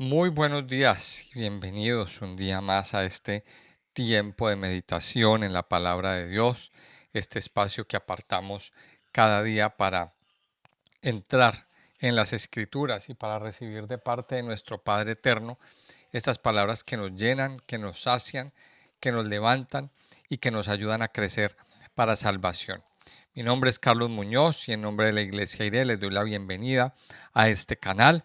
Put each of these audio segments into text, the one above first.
Muy buenos días y bienvenidos un día más a este tiempo de meditación en la palabra de Dios, este espacio que apartamos cada día para entrar en las Escrituras y para recibir de parte de nuestro Padre Eterno estas palabras que nos llenan, que nos sacian, que nos levantan y que nos ayudan a crecer para salvación. Mi nombre es Carlos Muñoz y en nombre de la Iglesia IRE les doy la bienvenida a este canal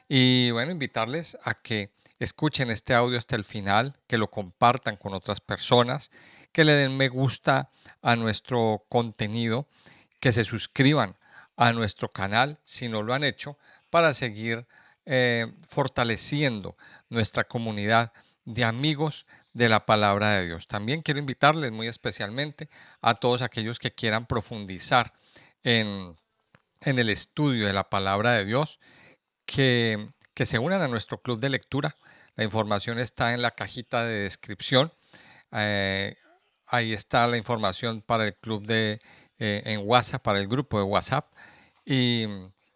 y bueno, invitarles a que escuchen este audio hasta el final, que lo compartan con otras personas, que le den me gusta a nuestro contenido, que se suscriban a nuestro canal si no lo han hecho para seguir fortaleciendo nuestra comunidad de amigos de la palabra de Dios. También quiero invitarles muy especialmente a todos aquellos que quieran profundizar en, en el estudio de la palabra de Dios, que se unan a nuestro club de lectura. La información está en la cajita de descripción. Eh, Ahí está la información para el club en WhatsApp, para el grupo de WhatsApp. Y,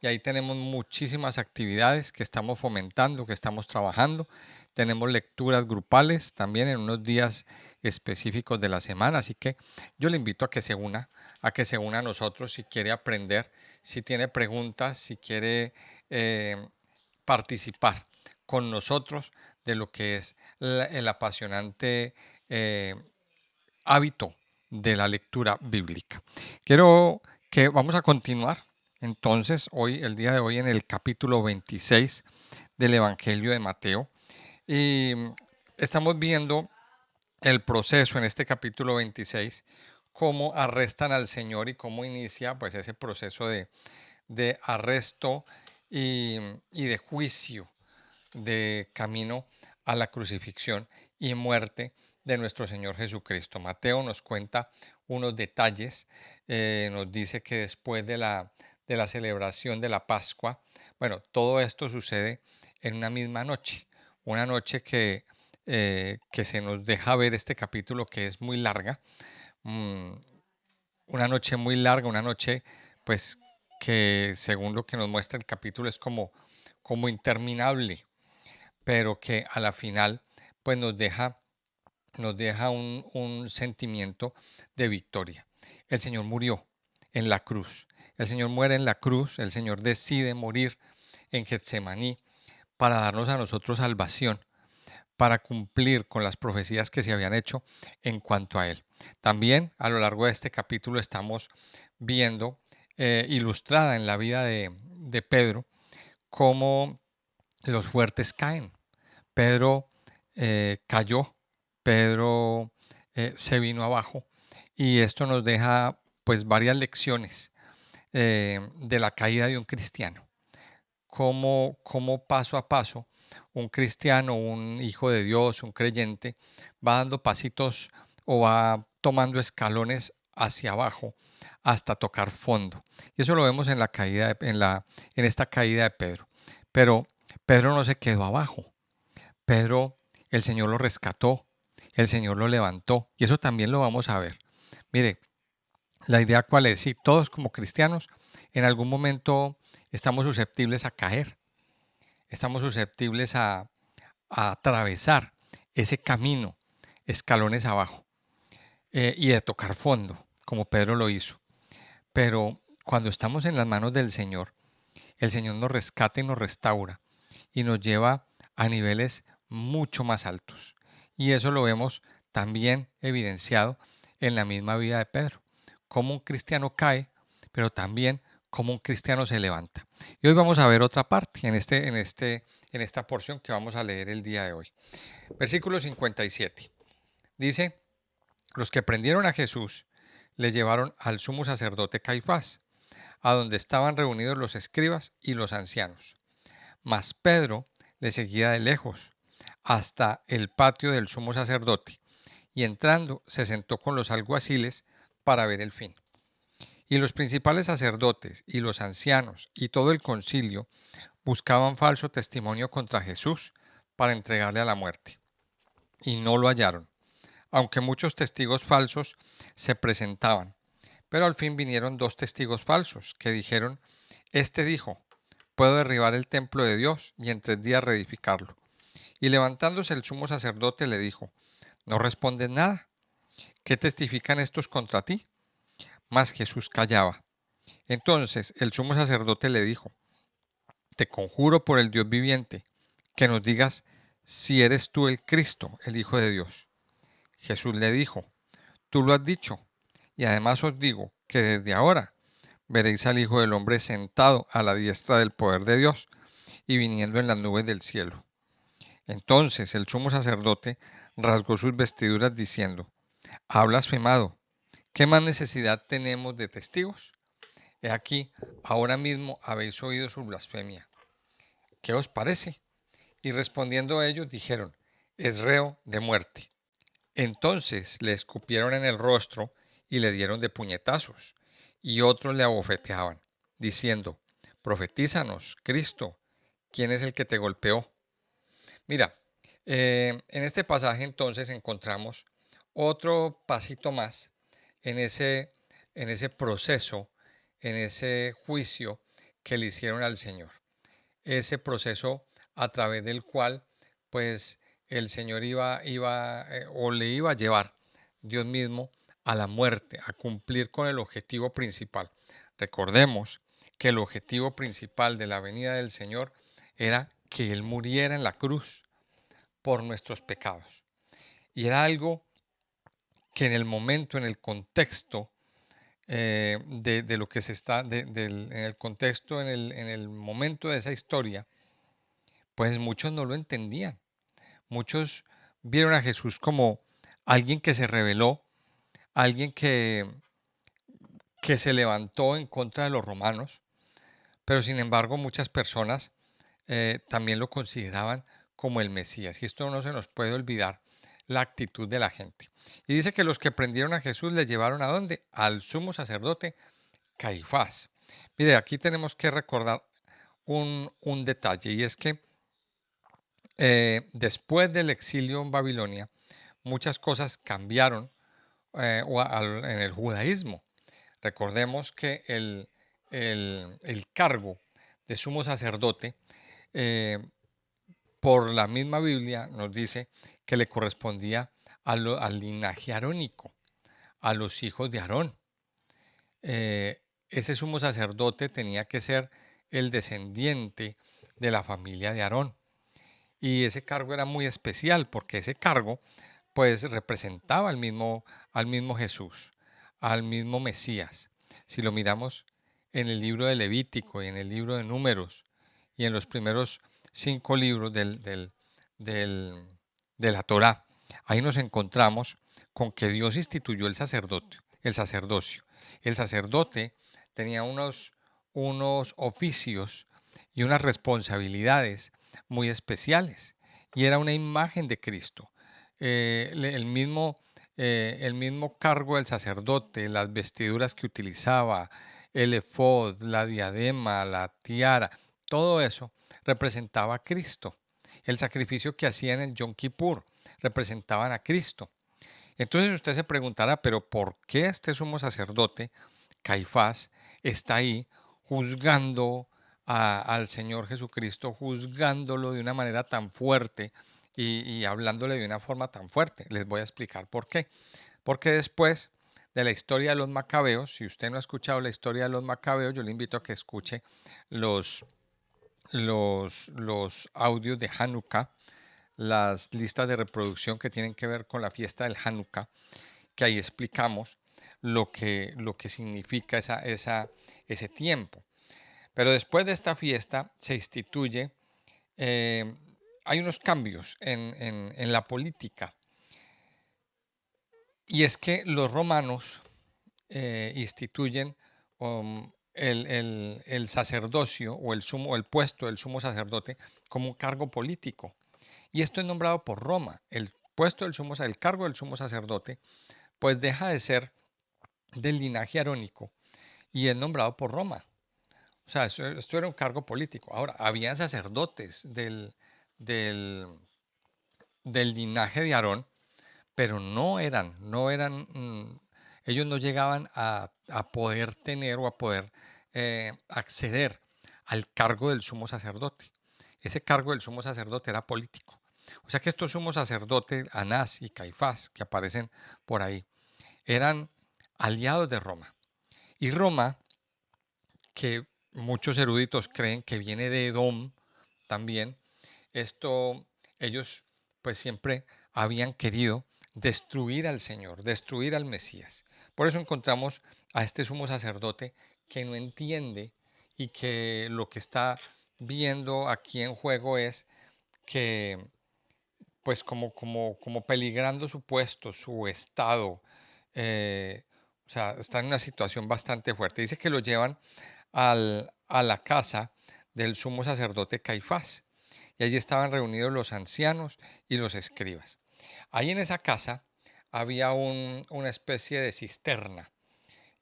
y ahí tenemos muchísimas actividades que estamos fomentando, que estamos trabajando. Tenemos lecturas grupales también en unos días específicos de la semana. Así que yo le invito a que se una a nosotros si quiere aprender, si tiene preguntas, si quiere participar con nosotros de lo que es el apasionante eh, hábito de la lectura bíblica. Quiero que vamos a continuar entonces el día de hoy en el capítulo 26 del Evangelio de Mateo y estamos viendo el proceso en este capítulo 26, cómo arrestan al Señor y cómo inicia pues ese proceso de arresto y de juicio de camino a la crucifixión y muerte de nuestro Señor Jesucristo. Mateo nos cuenta unos detalles, nos dice que después de la celebración de la Pascua, bueno, todo esto sucede en una misma noche, una noche que se nos deja ver este capítulo que es muy larga, mm, una noche muy larga, una noche pues que según lo que nos muestra el capítulo es como interminable, pero que a la final pues nos deja un sentimiento de victoria. El Señor murió en la cruz. El Señor muere en la cruz. El Señor decide morir en Getsemaní para darnos a nosotros salvación, para cumplir con las profecías que se habían hecho en cuanto a Él. También a lo largo de este capítulo estamos viendo ilustrada en la vida de Pedro cómo los fuertes caen. Pedro cayó, Pedro se vino abajo y esto nos deja pues varias lecciones de la caída de un cristiano. Cómo paso a paso un cristiano, un hijo de Dios, un creyente, va dando pasitos o va tomando escalones hacia abajo hasta tocar fondo. Y eso lo vemos en la caída, en esta caída de Pedro. Pero Pedro no se quedó abajo. Pedro, el Señor lo rescató, el Señor lo levantó y eso también lo vamos a ver. Mire, la idea cuál es, si todos como cristianos en algún momento estamos susceptibles a caer, estamos susceptibles a atravesar ese camino, escalones abajo y de tocar fondo, como Pedro lo hizo. Pero cuando estamos en las manos del Señor, el Señor nos rescata y nos restaura y nos lleva a niveles mucho más altos. Y eso lo vemos también evidenciado en la misma vida de Pedro. Cómo un cristiano cae, pero también cómo un cristiano se levanta. Y hoy vamos a ver otra parte en esta porción que vamos a leer el día de hoy. Versículo 57. Dice, los que prendieron a Jesús le llevaron al sumo sacerdote Caifás, a donde estaban reunidos los escribas y los ancianos. Mas Pedro le seguía de lejos hasta el patio del sumo sacerdote y entrando se sentó con los alguaciles para ver el fin. Y los principales sacerdotes y los ancianos y todo el concilio buscaban falso testimonio contra Jesús para entregarle a la muerte. Y no lo hallaron, aunque muchos testigos falsos se presentaban. Pero al fin vinieron dos testigos falsos que dijeron, este dijo, puedo derribar el templo de Dios y en 3 días reedificarlo. Y levantándose el sumo sacerdote le dijo, ¿no respondes nada? ¿Qué testifican estos contra ti? Mas Jesús callaba. Entonces el sumo sacerdote le dijo, te conjuro por el Dios viviente, que nos digas si eres tú el Cristo, el Hijo de Dios. Jesús le dijo, tú lo has dicho, y además os digo que desde ahora veréis al Hijo del Hombre sentado a la diestra del poder de Dios y viniendo en las nubes del cielo. Entonces el sumo sacerdote rasgó sus vestiduras diciendo, ha blasfemado, ¿qué más necesidad tenemos de testigos? He aquí, ahora mismo habéis oído su blasfemia. ¿Qué os parece? Y respondiendo ellos dijeron, es reo de muerte. Entonces le escupieron en el rostro y le dieron de puñetazos, y otros le abofeteaban, diciendo, profetízanos, Cristo, ¿quién es el que te golpeó? Mira, en este pasaje entonces encontramos otro pasito más en ese proceso, en ese juicio que le hicieron al Señor. Ese proceso a través del cual pues el Señor o le iba a llevar Dios mismo a la muerte, a cumplir con el objetivo principal. Recordemos que el objetivo principal de la venida del Señor era que Él muriera en la cruz por nuestros pecados. Y era algo que en el momento, en el contexto de lo que se está, en el contexto, en el momento de esa historia, pues muchos no lo entendían. Muchos vieron a Jesús como alguien que se rebeló, alguien que se levantó en contra de los romanos, pero sin embargo muchas personas también lo consideraban como el Mesías. Y esto no se nos puede olvidar, la actitud de la gente. Y dice que los que prendieron a Jesús le llevaron ¿a dónde? Al sumo sacerdote Caifás. Mire, aquí tenemos que recordar un detalle, y es que después del exilio en Babilonia, muchas cosas cambiaron en el judaísmo. Recordemos que el cargo de sumo sacerdote, eh, por la misma Biblia, nos dice que le correspondía al linaje arónico, a los hijos de Aarón. Ese sumo sacerdote tenía que ser el descendiente de la familia de Aarón. Y ese cargo era muy especial porque ese cargo pues representaba al mismo Jesús, al mismo Mesías. Si lo miramos en el libro de Levítico y en el libro de Números y en los primeros 5 libros de la Torá, ahí nos encontramos con que Dios instituyó el sacerdocio. El sacerdote tenía unos oficios y unas responsabilidades muy especiales, y era una imagen de Cristo. El mismo cargo del sacerdote, las vestiduras que utilizaba, el efod, la diadema, la tiara, todo eso representaba a Cristo. El sacrificio que hacían en el Yom Kippur representaban a Cristo. Entonces usted se preguntará, pero ¿por qué este sumo sacerdote, Caifás, está ahí juzgando al Señor Jesucristo, juzgándolo de una manera tan fuerte y hablándole de una forma tan fuerte? Les voy a explicar por qué. Porque después de la historia de los macabeos, si usted no ha escuchado la historia de los macabeos, yo le invito a que escuche los, los audios de Hanukkah, las listas de reproducción que tienen que ver con la fiesta del Hanukkah, que ahí explicamos lo que significa ese tiempo. Pero después de esta fiesta se instituye, eh, hay unos cambios en la política, y es que los romanos instituyen el sacerdocio o el puesto del sumo sacerdote como un cargo político. Y esto es nombrado por Roma. El puesto el cargo del sumo sacerdote, pues deja de ser del linaje arónico y es nombrado por Roma. O sea, esto era un cargo político. Ahora, habían sacerdotes del, del linaje de Aarón, pero ellos no llegaban a poder tener o a poder acceder al cargo del sumo sacerdote. Ese cargo del sumo sacerdote era político. O sea que estos sumos sacerdotes, Anás y Caifás, que aparecen por ahí, eran aliados de Roma. Y Roma, que muchos eruditos creen que viene de Edom también, esto ellos pues siempre habían querido destruir al Señor, destruir al Mesías. Por eso encontramos a este sumo sacerdote que no entiende y que lo que está viendo aquí en juego es que pues como peligrando su puesto, su estado, eh, o sea, está en una situación bastante fuerte. Dice que lo llevan a la casa del sumo sacerdote Caifás. Y allí estaban reunidos los ancianos y los escribas. Ahí en esa casa había una especie de cisterna,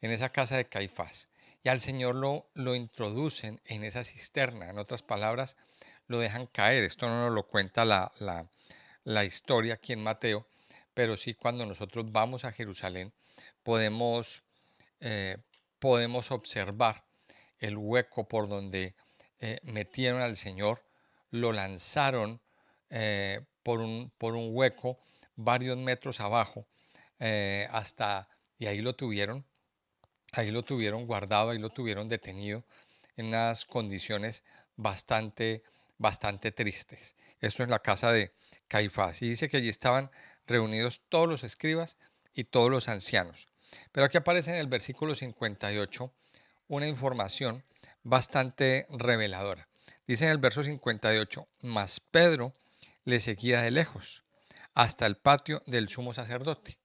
en esa casa de Caifás. Y al Señor lo introducen en esa cisterna. En otras palabras, lo dejan caer. Esto no nos lo cuenta la historia aquí en Mateo, pero sí cuando nosotros vamos a Jerusalén podemos, eh, podemos observar el hueco por donde metieron al Señor, lo lanzaron por un hueco varios metros abajo hasta, y ahí lo tuvieron guardado, ahí lo tuvieron detenido en unas condiciones bastante tristes. Esto es la casa de Caifás. Y dice que allí estaban reunidos todos los escribas y todos los ancianos. Pero aquí aparece en el versículo 58 una información bastante reveladora. Dice en el verso 58, mas Pedro le seguía de lejos hasta el patio del sumo sacerdote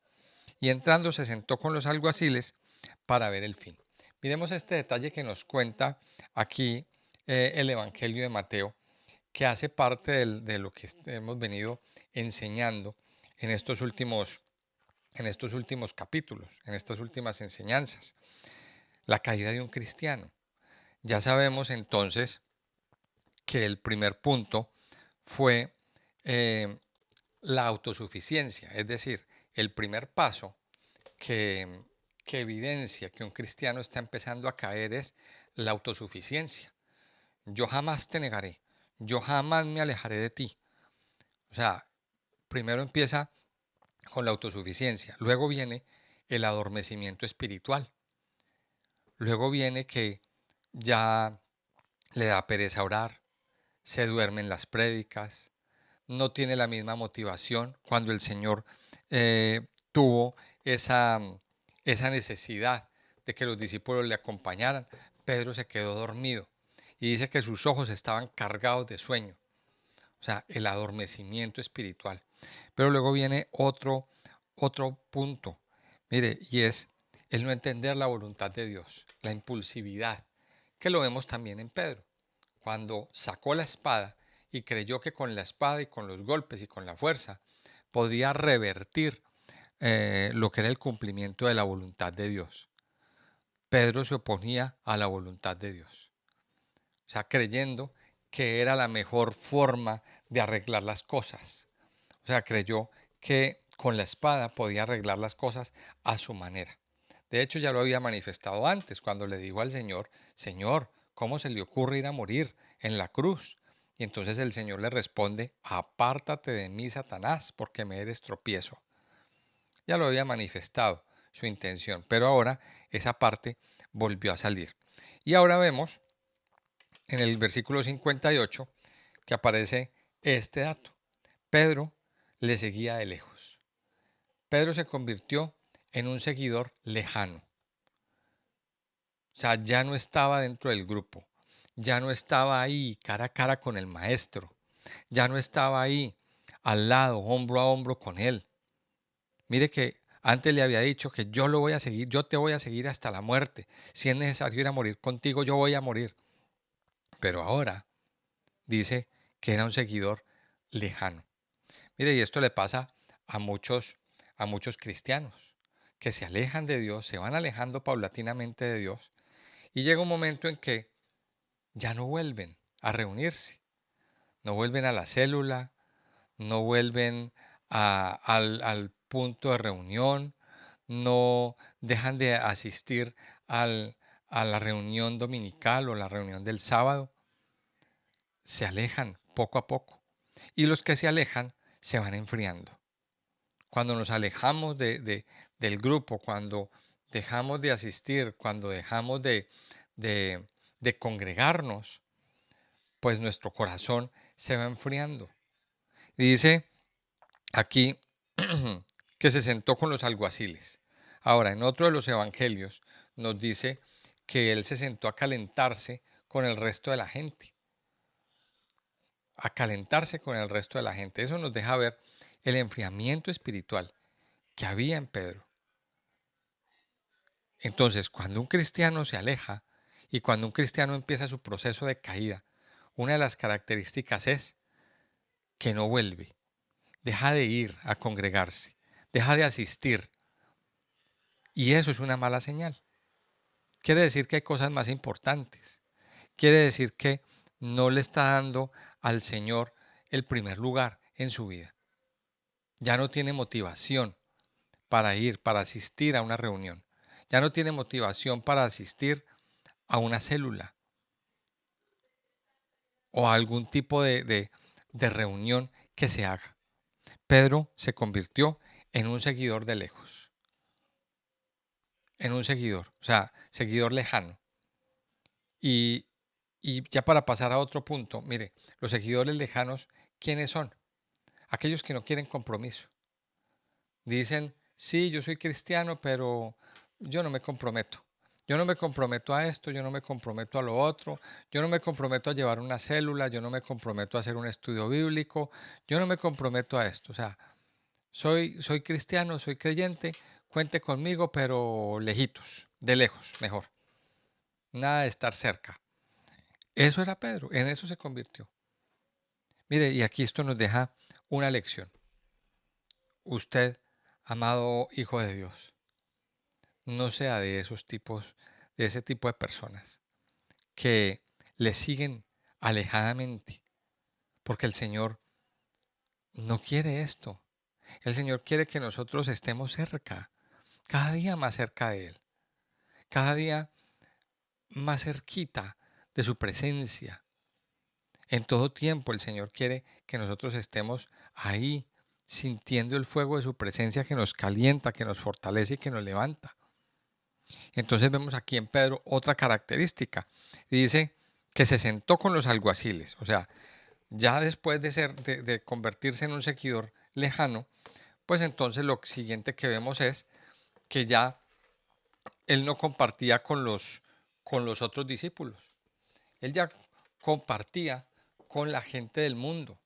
y entrando se sentó con los alguaciles para ver el fin. Miremos este detalle que nos cuenta aquí el Evangelio de Mateo, que hace parte de lo que hemos venido enseñando en en estos últimos capítulos, en estas últimas enseñanzas. La caída de un cristiano. Ya sabemos entonces que el primer punto fue eh, la autosuficiencia, es decir, el primer paso que, que evidencia que un cristiano está empezando a caer es la autosuficiencia. Yo jamás te negaré, yo jamás me alejaré de ti. O sea, primero empieza con la autosuficiencia, luego viene el adormecimiento espiritual, luego viene que ya le da pereza orar, se duerme en las prédicas, no tiene la misma motivación cuando el Señor tuvo esa necesidad de que los discípulos le acompañaran. Pedro se quedó dormido y dice que sus ojos estaban cargados de sueño, o sea, el adormecimiento espiritual. Pero luego viene otro punto, mire, y es el no entender la voluntad de Dios, la impulsividad, que lo vemos también en Pedro, cuando sacó la espada y creyó que con la espada y con los golpes y con la fuerza podía revertir lo que era el cumplimiento de la voluntad de Dios. Pedro se oponía a la voluntad de Dios, o sea, creyendo que era la mejor forma de arreglar las cosas. O sea, creyó que con la espada podía arreglar las cosas a su manera. De hecho, ya lo había manifestado antes cuando le dijo al Señor, Señor, ¿cómo se le ocurre ir a morir en la cruz? Y entonces el Señor le responde, apártate de mí, Satanás, porque me eres tropiezo. Ya lo había manifestado su intención, pero ahora esa parte volvió a salir. Y ahora vemos en el versículo 58 que aparece este dato. Pedro le seguía de lejos. Pedro se convirtió en un seguidor lejano. O sea, ya no estaba dentro del grupo, ya no estaba ahí cara a cara con el maestro, ya no estaba ahí al lado, hombro a hombro con él. Mire que antes le había dicho que yo lo voy a seguir, yo te voy a seguir hasta la muerte. Si es necesario ir a morir contigo, yo voy a morir. Pero ahora dice que era un seguidor lejano. Mire, y esto le pasa a muchos cristianos que se alejan de Dios, se van alejando paulatinamente de Dios y llega un momento en que ya no vuelven a reunirse, no vuelven a la célula, no vuelven al punto de reunión, no dejan de asistir al, a la reunión dominical o la reunión del sábado, se alejan poco a poco. Y los que se alejan se van enfriando. Cuando nos alejamos del grupo, cuando dejamos de asistir, cuando dejamos de, de congregarnos, pues nuestro corazón se va enfriando. Y dice aquí que se sentó con los alguaciles. Ahora, en otro de los evangelios nos dice que él se sentó a calentarse con el resto de la gente. A calentarse con el resto de la gente. Eso nos deja ver el enfriamiento espiritual que había en Pedro. Entonces, cuando un cristiano se aleja y cuando un cristiano empieza su proceso de caída, una de las características es que no vuelve, deja de ir a congregarse, deja de asistir. Y eso es una mala señal. Quiere decir que hay cosas más importantes. Quiere decir que no le está dando al Señor el primer lugar en su vida. Ya no tiene motivación para ir, para asistir a una reunión. Ya no tiene motivación para asistir a una célula o a algún tipo de reunión que se haga. Pedro se convirtió en un seguidor de lejos, en un seguidor, o sea, seguidor lejano. Y, y ya para pasar a otro punto, mire, los seguidores lejanos, ¿quiénes son? Aquellos que no quieren compromiso. Dicen, sí, yo soy cristiano, pero yo no me comprometo. Yo no me comprometo a esto, yo no me comprometo a lo otro, yo no me comprometo a llevar una célula, yo no me comprometo a hacer un estudio bíblico, yo no me comprometo a esto. O sea, soy cristiano, soy creyente, cuente conmigo, pero lejitos, de lejos, mejor. Nada de estar cerca. Eso era Pedro, en eso se convirtió. Mire, y aquí esto nos deja una lección. Usted, amado hijo de Dios, no sea de esos tipos, de ese tipo de personas que le siguen alejadamente, porque el Señor no quiere esto. El Señor quiere que nosotros estemos cerca, cada día más cerca de Él, cada día más cerquita de su presencia. En todo tiempo el Señor quiere que nosotros estemos ahí, sintiendo el fuego de su presencia que nos calienta, que nos fortalece y que nos levanta. Entonces vemos aquí en Pedro otra característica. Y dice que se sentó con los alguaciles. O sea, ya después de convertirse en un seguidor lejano, pues entonces lo siguiente que vemos es que ya él no compartía con los otros discípulos. Él ya compartía con la gente del mundo.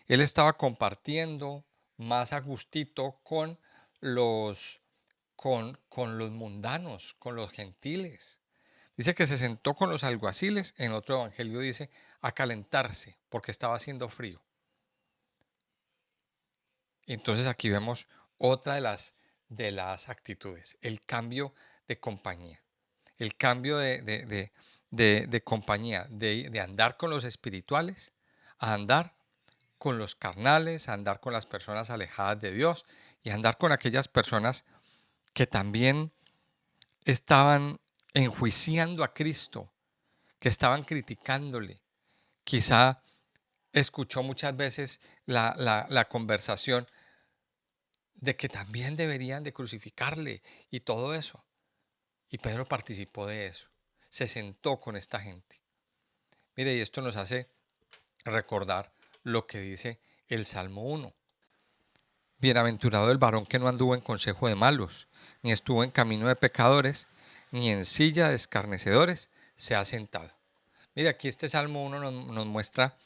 Él estaba compartiendo más a gustito los, con los mundanos, con los gentiles. Dice que se sentó con los alguaciles, en otro evangelio dice, a calentarse, porque estaba haciendo frío. Entonces aquí vemos otra de las actitudes, el cambio de compañía, el cambio de compañía, de andar con los espirituales a andar con los carnales, a andar con las personas alejadas de Dios y a andar con aquellas personas que también estaban enjuiciando a Cristo, que estaban criticándole. Quizá escuchó muchas veces la conversación de que también deberían de crucificarle y todo eso. Y Pedro participó de eso. Se sentó con esta gente. Mire, y esto nos hace recordar lo que dice el Salmo 1. Bienaventurado el varón que no anduvo en consejo de malos, ni estuvo en camino de pecadores, ni en silla de escarnecedores se ha sentado. Mire, aquí este Salmo 1 nos muestra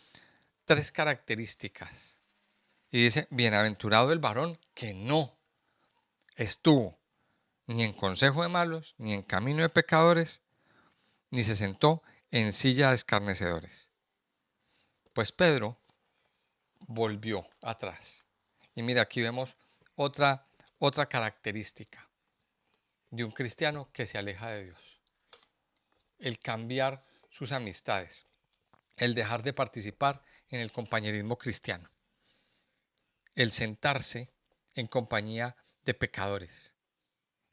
tres características. Y dice, bienaventurado el varón que no estuvo ni en consejo de malos, ni en camino de pecadores, ni se sentó en silla de escarnecedores. Pues Pedro volvió atrás. Y mira, aquí vemos otra característica de un cristiano que se aleja de Dios. El cambiar sus amistades, el dejar de participar en el compañerismo cristiano, el sentarse en compañía de pecadores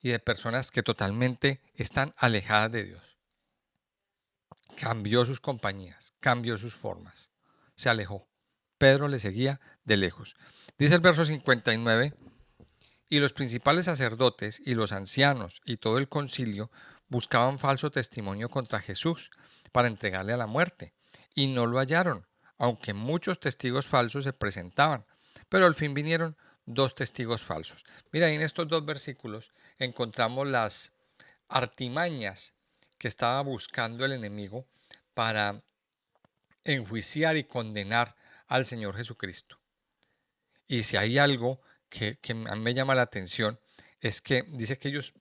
y de personas que totalmente están alejadas de Dios. cambió sus compañías, cambió sus formas, se alejó. Pedro le seguía de lejos. Dice el verso 59, y los principales sacerdotes y los ancianos y todo el concilio buscaban falso testimonio contra Jesús para entregarle a la muerte, y no lo hallaron, aunque muchos testigos falsos se presentaban, pero al fin vinieron dos testigos falsos. Mira, ahí en estos dos versículos encontramos las artimañas que estaba buscando el enemigo para enjuiciar y condenar al Señor Jesucristo. Y si hay algo que a mí me llama la atención, es que dice que ellos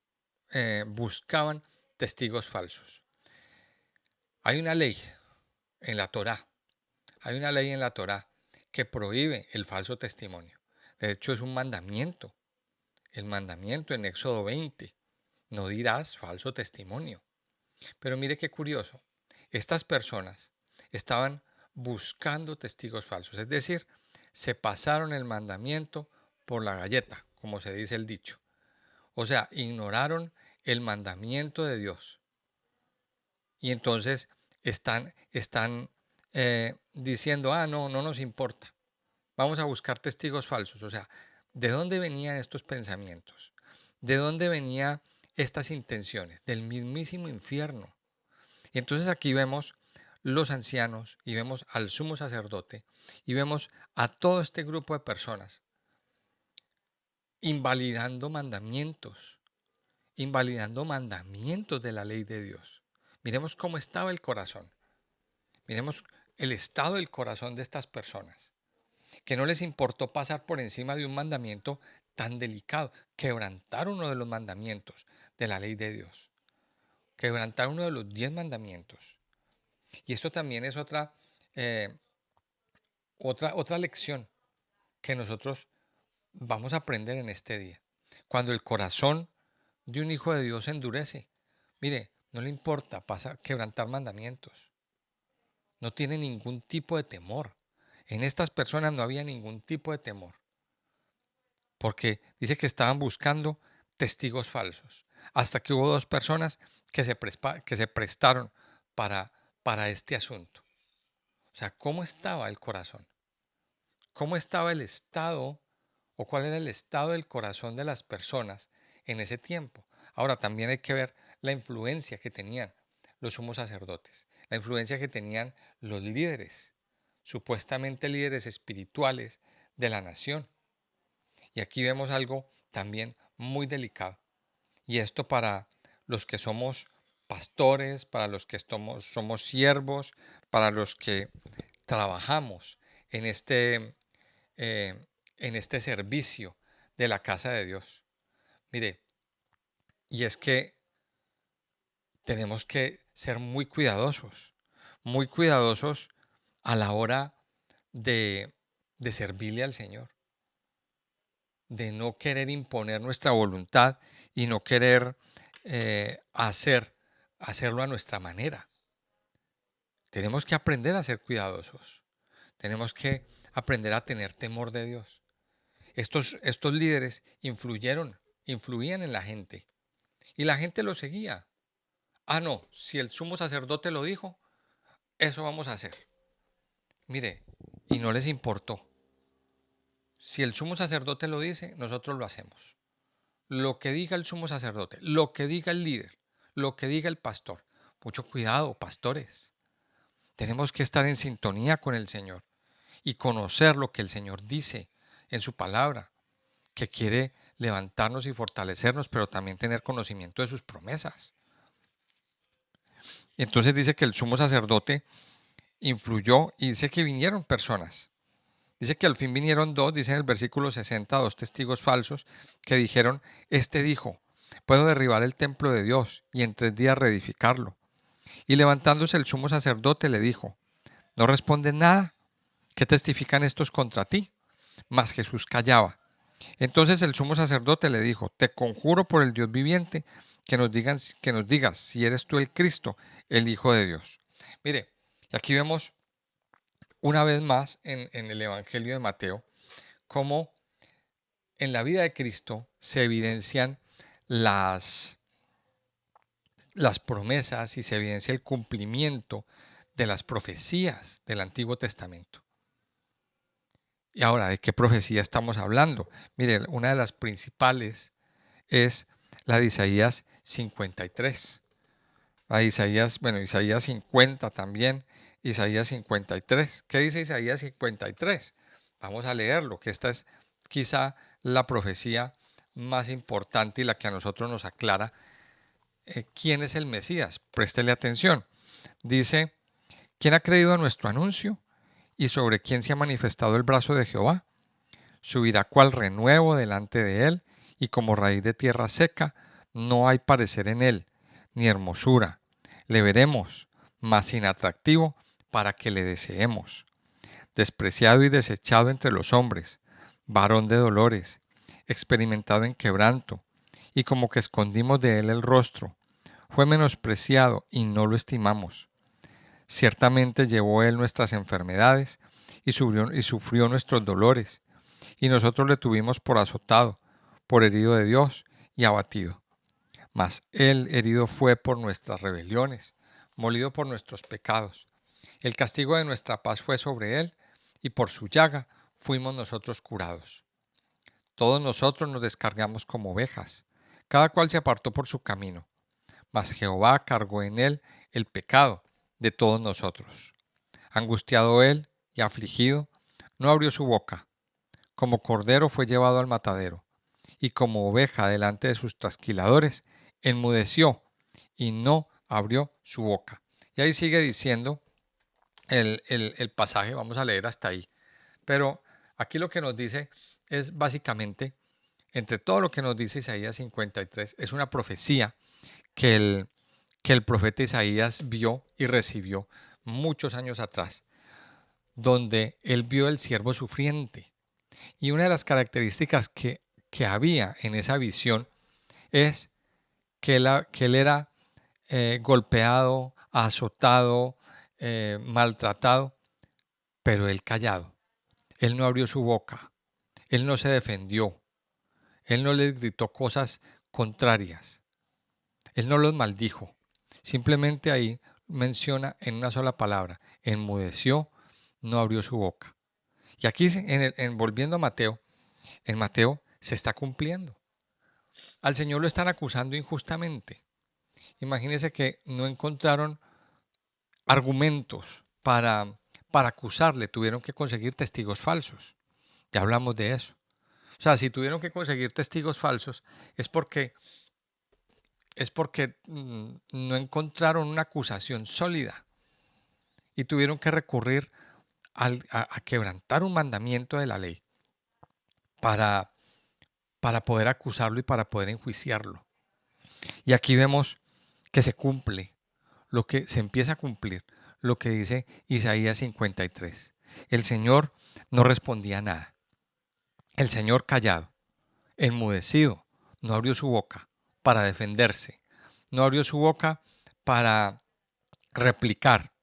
buscaban testigos falsos. Hay una ley en la Torá, hay una ley en la Torá que prohíbe el falso testimonio. De hecho, es un mandamiento. El mandamiento en Éxodo 20, no dirás falso testimonio. Pero mire qué curioso, estas personas estaban buscando testigos falsos, es decir, se pasaron el mandamiento por la galleta, como se dice el dicho. O sea, ignoraron el mandamiento de Dios. Y entonces están diciendo, no nos importa, vamos a buscar testigos falsos. O sea, ¿de dónde venían estos pensamientos? ¿De dónde venían estas intenciones? Del mismísimo infierno. Y entonces aquí vemos los ancianos y vemos al sumo sacerdote y vemos a todo este grupo de personas invalidando mandamientos de la ley de Dios. Miremos cómo estaba el corazón. Miremos el estado del corazón de estas personas, que no les importó pasar por encima de un mandamiento tan delicado, quebrantar uno de los mandamientos de la ley de Dios, quebrantar uno de los 10 mandamientos. Y esto también es eh, otra lección que nosotros vamos a aprender en este día. Cuando el corazón de un hijo de Dios se endurece, mire, no le importa quebrantar mandamientos. No tiene ningún tipo de temor. En estas personas no había ningún tipo de temor. Porque dice que estaban buscando testigos falsos. Hasta que hubo dos personas que se prestaron para este asunto. O sea, ¿cómo estaba el corazón? ¿Cómo estaba el estado o cuál era el estado del corazón de las personas en ese tiempo? Ahora también hay que ver la influencia que tenían los sumos sacerdotes, la influencia que tenían los líderes, supuestamente líderes espirituales de la nación. Y aquí vemos algo también muy delicado. Y esto para los que somos pastores, para los que somos siervos, para los que trabajamos en eh, en este servicio de la casa de Dios. Mire, y es que tenemos que ser muy cuidadosos a la hora de servirle al Señor, de no querer imponer nuestra voluntad y no querer hacerlo a nuestra manera. Tenemos que aprender a ser cuidadosos. Tenemos que aprender a tener temor de Dios. Estos líderes influían en la gente y la gente lo seguía. No, si el sumo sacerdote lo dijo, eso vamos a hacer. Mire, y no les importó. Si el sumo sacerdote lo dice, nosotros lo hacemos. Lo que diga el sumo sacerdote, lo que diga el líder, lo que diga el pastor. Mucho cuidado, pastores. Tenemos que estar en sintonía con el Señor y conocer lo que el Señor dice en su palabra, que quiere levantarnos y fortalecernos, pero también tener conocimiento de sus promesas. Entonces dice que el sumo sacerdote influyó y dice que vinieron personas. Dice que al fin vinieron dos, dice en el versículo 60, dos testigos falsos que dijeron, este dijo, puedo derribar el templo de Dios y en 3 días reedificarlo. Y levantándose el sumo sacerdote le dijo, ¿no responden nada? ¿Qué testifican estos contra ti? Mas Jesús callaba. Entonces el sumo sacerdote le dijo, te conjuro por el Dios viviente que nos digas si eres tú el Cristo, el Hijo de Dios. Mire, aquí vemos una vez más en el Evangelio de Mateo cómo en la vida de Cristo se evidencian las las promesas y se evidencia el cumplimiento de las profecías del Antiguo Testamento. Y ahora, ¿de qué profecía estamos hablando? Mire, una de las principales es la de Isaías 53. La de Isaías 50 también, Isaías 53. ¿Qué dice Isaías 53? Vamos a leerlo, que esta es quizá la profecía más importante y la que a nosotros nos aclara quién es el Mesías. Préstele atención. Dice, ¿quién ha creído a nuestro anuncio? ¿Y sobre quién se ha manifestado el brazo de Jehová? Subirá cual renuevo delante de él, y como raíz de tierra seca, no hay parecer en él, ni hermosura. Le veremos, mas sin atractivo, para que le deseemos. Despreciado y desechado entre los hombres, varón de dolores, experimentado en quebranto, y como que escondimos de él el rostro. Fue menospreciado y no lo estimamos. Ciertamente llevó él nuestras enfermedades y sufrió nuestros dolores, y nosotros le tuvimos por azotado, por herido de Dios y abatido. Mas él herido fue por nuestras rebeliones, molido por nuestros pecados. El castigo de nuestra paz fue sobre él, y por su llaga fuimos nosotros curados. Todos nosotros nos descargamos como ovejas, cada cual se apartó por su camino, mas Jehová cargó en él el pecado de todos nosotros. Angustiado él y afligido, no abrió su boca. Como cordero fue llevado al matadero, y como oveja delante de sus trasquiladores, enmudeció y no abrió su boca. Y ahí sigue diciendo el pasaje, vamos a leer hasta ahí. Pero aquí lo que nos dice es básicamente, entre todo lo que nos dice Isaías 53, es una profecía que el profeta Isaías vio y recibió muchos años atrás, donde él vio el siervo sufriente. Y una de las características que había en esa visión es que él era golpeado, azotado, maltratado, pero él callado. Él no abrió su boca, él no se defendió, él no les gritó cosas contrarias, él no los maldijo. Simplemente ahí menciona en una sola palabra, enmudeció, no abrió su boca. Y aquí, volviendo a Mateo, en Mateo se está cumpliendo. Al Señor lo están acusando injustamente. Imagínense que no encontraron argumentos para acusarle, tuvieron que conseguir testigos falsos. Ya hablamos de eso. O sea, si tuvieron que conseguir testigos falsos es porque, no encontraron una acusación sólida y tuvieron que recurrir a quebrantar un mandamiento de la ley para, para poder acusarlo y para poder enjuiciarlo. Y aquí vemos que se cumple, lo que se empieza a cumplir, lo que dice Isaías 53. El Señor no respondía nada. El Señor callado, enmudecido, no abrió su boca para defenderse, no abrió su boca para replicar,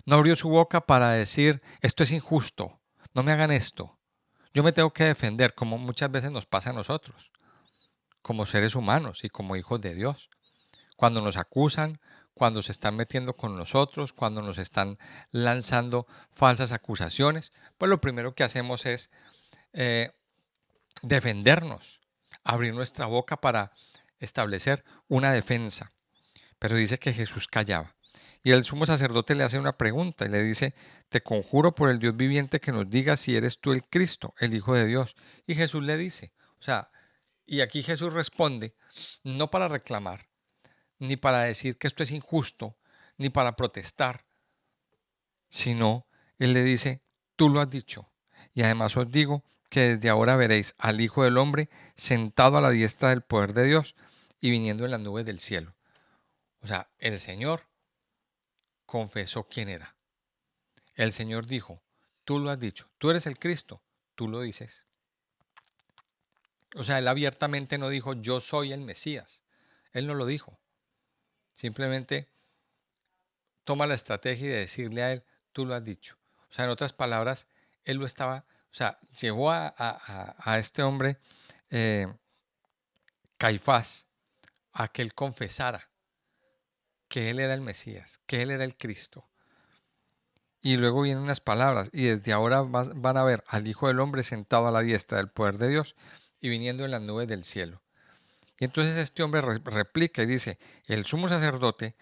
no abrió su boca para decir, esto es injusto, no me hagan esto, yo me tengo que defender, como muchas veces nos pasa a nosotros, como seres humanos y como hijos de Dios. Cuando nos acusan, cuando se están metiendo con nosotros, cuando nos están lanzando falsas acusaciones, pues lo primero que hacemos es eh, defendernos, abrir nuestra boca para establecer una defensa. Pero dice que Jesús callaba. Y el sumo sacerdote le hace una pregunta y le dice, te conjuro por el Dios viviente que nos digas si eres tú el Cristo, el Hijo de Dios. Y Jesús le dice, o sea, y aquí Jesús responde, no para reclamar, ni para decir que esto es injusto, ni para protestar, sino Él le dice, tú lo has dicho. Y además os digo que desde ahora veréis al Hijo del Hombre sentado a la diestra del poder de Dios y viniendo en las nubes del cielo. O sea, el Señor confesó quién era. El Señor dijo, tú lo has dicho, tú eres el Cristo, tú lo dices. O sea, Él abiertamente no dijo, yo soy el Mesías. Él no lo dijo. Simplemente toma la estrategia de decirle a él, tú lo has dicho. O sea, en otras palabras, él lo estaba, o sea, llevó a este hombre, eh, Caifás, a que él confesara que Él era el Mesías, que Él era el Cristo. Y luego vienen unas palabras, y desde ahora van a ver al Hijo del Hombre sentado a la diestra del poder de Dios y viniendo en las nubes del cielo. Y entonces este hombre replica y dice, el sumo sacerdote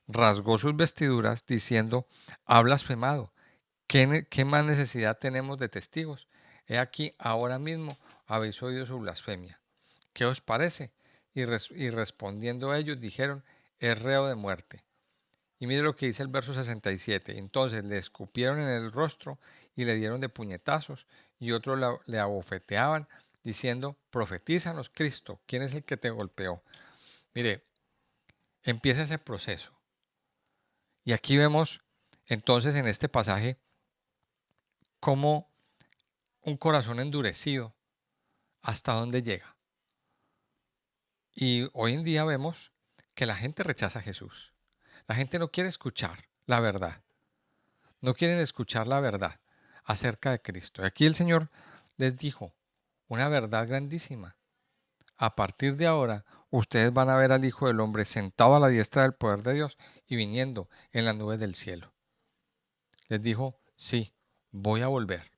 rasgó sus vestiduras diciendo, ha blasfemado. ¿Qué más necesidad tenemos de testigos? He aquí, ahora mismo habéis oído su blasfemia. ¿Qué os parece? Y respondiendo ellos dijeron, es reo de muerte. Y mire lo que dice el verso 67. Entonces le escupieron en el rostro y le dieron de puñetazos, y otros le abofeteaban, diciendo, profetízanos, Cristo, ¿quién es el que te golpeó? Mire, empieza ese proceso. Y aquí vemos entonces en este pasaje cómo un corazón endurecido hasta dónde llega. Y hoy en día vemos que la gente rechaza a Jesús. La gente no quiere escuchar la verdad. No quieren escuchar la verdad acerca de Cristo. Y aquí el Señor les dijo una verdad grandísima. A partir de ahora, ustedes van a ver al Hijo del Hombre sentado a la diestra del poder de Dios y viniendo en las nubes del cielo. Les dijo, sí, voy a volver.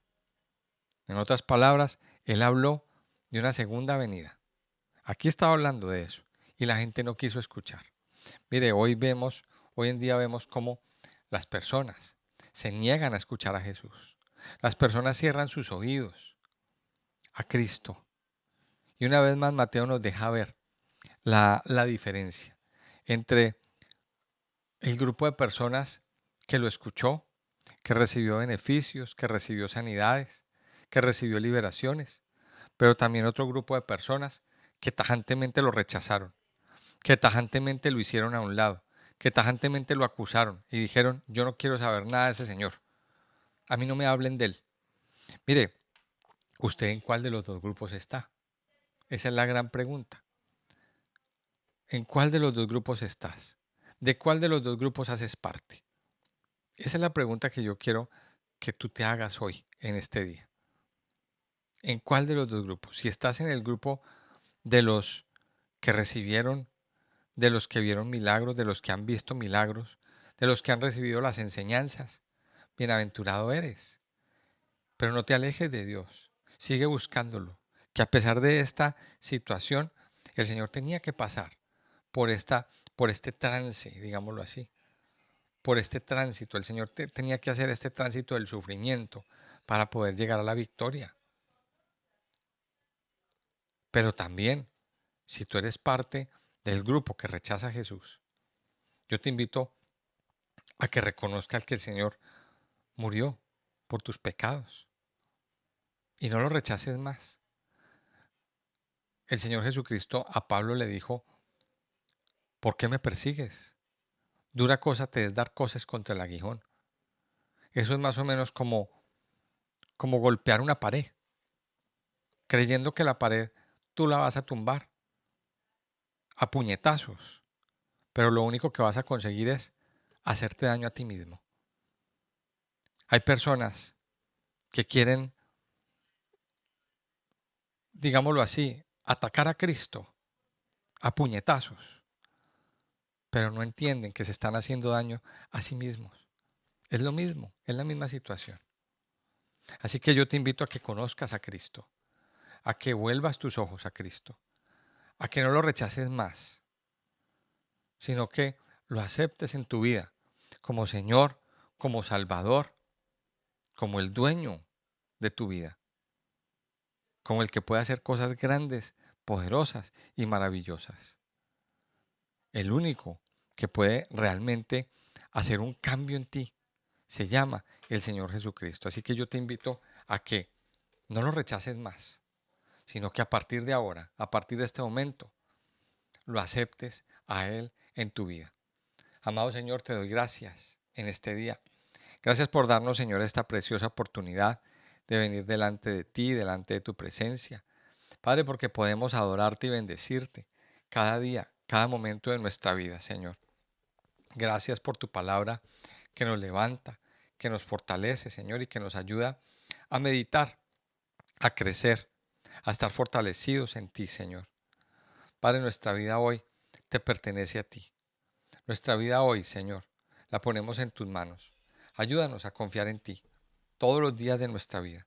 En otras palabras, Él habló de una segunda venida. Aquí estaba hablando de eso y la gente no quiso escuchar. Mire, hoy en día vemos cómo las personas se niegan a escuchar a Jesús. Las personas cierran sus oídos a Cristo. Y una vez más Mateo nos deja ver la diferencia entre el grupo de personas que lo escuchó, que recibió beneficios, que recibió sanidades, que recibió liberaciones, pero también otro grupo de personas que tajantemente lo rechazaron, que tajantemente lo hicieron a un lado, que tajantemente lo acusaron y dijeron, yo no quiero saber nada de ese señor, a mí no me hablen de él. Mire, ¿usted en cuál de los dos grupos está? Esa es la gran pregunta. ¿En cuál de los dos grupos estás? ¿De cuál de los dos grupos haces parte? Esa es la pregunta que yo quiero que tú te hagas hoy, en este día. ¿En cuál de los dos grupos? Si estás en el grupo de los que recibieron, de los que vieron milagros, de los que han visto milagros, de los que han recibido las enseñanzas, bienaventurado eres. Pero no te alejes de Dios, sigue buscándolo, que a pesar de esta situación, el Señor tenía que pasar por este trance, digámoslo así, por este tránsito. El Señor tenía que hacer este tránsito del sufrimiento para poder llegar a la victoria. Pero también, si tú eres parte del grupo que rechaza a Jesús, yo te invito a que reconozcas que el Señor murió por tus pecados y no lo rechaces más. El Señor Jesucristo a Pablo le dijo, ¿por qué me persigues? Dura cosa te es dar cosas contra el aguijón. Eso es más o menos como golpear una pared, creyendo que la pared tú la vas a tumbar a puñetazos, pero lo único que vas a conseguir es hacerte daño a ti mismo. Hay personas que quieren, digámoslo así, atacar a Cristo a puñetazos, pero no entienden que se están haciendo daño a sí mismos. Es lo mismo, es la misma situación. Así que yo te invito a que conozcas a Cristo, a que vuelvas tus ojos a Cristo, a que no lo rechaces más, sino que lo aceptes en tu vida como Señor, como Salvador, como el dueño de tu vida, como el que puede hacer cosas grandes, poderosas y maravillosas. El único que puede realmente hacer un cambio en ti se llama el Señor Jesucristo. Así que yo te invito a que no lo rechaces más, sino que a partir de ahora, a partir de este momento, lo aceptes a Él en tu vida. Amado Señor, te doy gracias en este día. Gracias por darnos, Señor, esta preciosa oportunidad de venir delante de ti, delante de tu presencia. Padre, porque podemos adorarte y bendecirte cada día, cada momento de nuestra vida, Señor. Gracias por tu palabra que nos levanta, que nos fortalece, Señor, y que nos ayuda a meditar, a crecer, a estar fortalecidos en ti, Señor. Padre, nuestra vida hoy te pertenece a ti. Nuestra vida hoy, Señor, la ponemos en tus manos. Ayúdanos a confiar en ti todos los días de nuestra vida.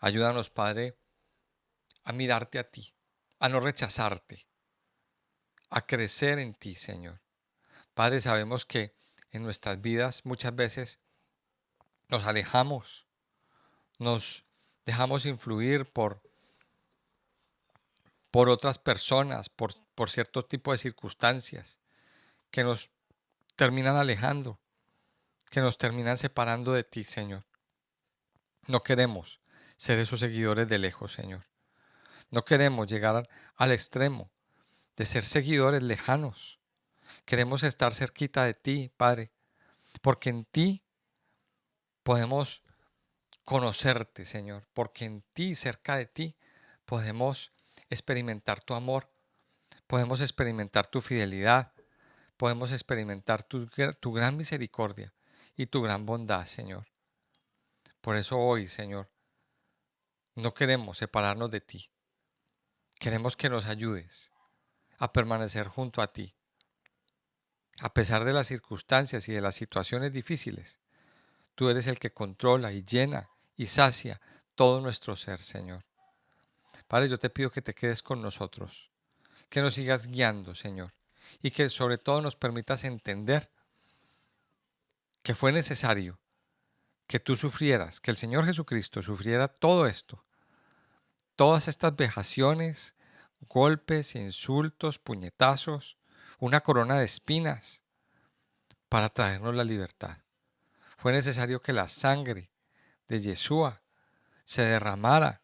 Ayúdanos, Padre, a mirarte a ti, a no rechazarte, a crecer en ti, Señor. Padre, sabemos que en nuestras vidas muchas veces nos alejamos, nos dejamos influir por otras personas, por cierto tipo de circunstancias que nos terminan alejando, que nos terminan separando de ti, Señor. No queremos ser esos seguidores de lejos, Señor. No queremos llegar al extremo de ser seguidores lejanos. Queremos estar cerquita de ti, Padre, porque en ti podemos conocerte, Señor, porque en ti, cerca de ti, podemos experimentar tu amor, podemos experimentar tu fidelidad, podemos experimentar tu gran misericordia y tu gran bondad, Señor. Por eso hoy, Señor, no queremos separarnos de ti. Queremos que nos ayudes a permanecer junto a ti, a pesar de las circunstancias y de las situaciones difíciles. Tú eres el que controla y llena y sacia todo nuestro ser, Señor. Padre, yo te pido que te quedes con nosotros, que nos sigas guiando, Señor, y que sobre todo nos permitas entender que fue necesario que tú sufrieras, que el Señor Jesucristo sufriera todo esto, todas estas vejaciones, golpes, insultos, puñetazos, una corona de espinas para traernos la libertad. Fue necesario que la sangre de Yeshua se derramara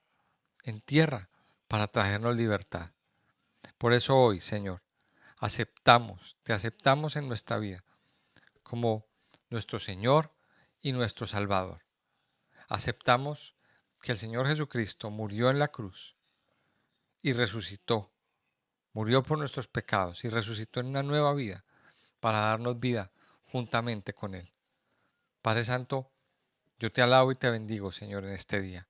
en tierra para traernos libertad. Por eso hoy, Señor, te aceptamos en nuestra vida como nuestro Señor y nuestro Salvador. Aceptamos que el Señor Jesucristo murió en la cruz y resucitó, murió por nuestros pecados y resucitó en una nueva vida para darnos vida juntamente con Él. Padre Santo, yo te alabo y te bendigo, Señor, en este día,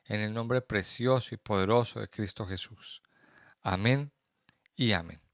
en el nombre precioso y poderoso de Cristo Jesús. Amén y amén.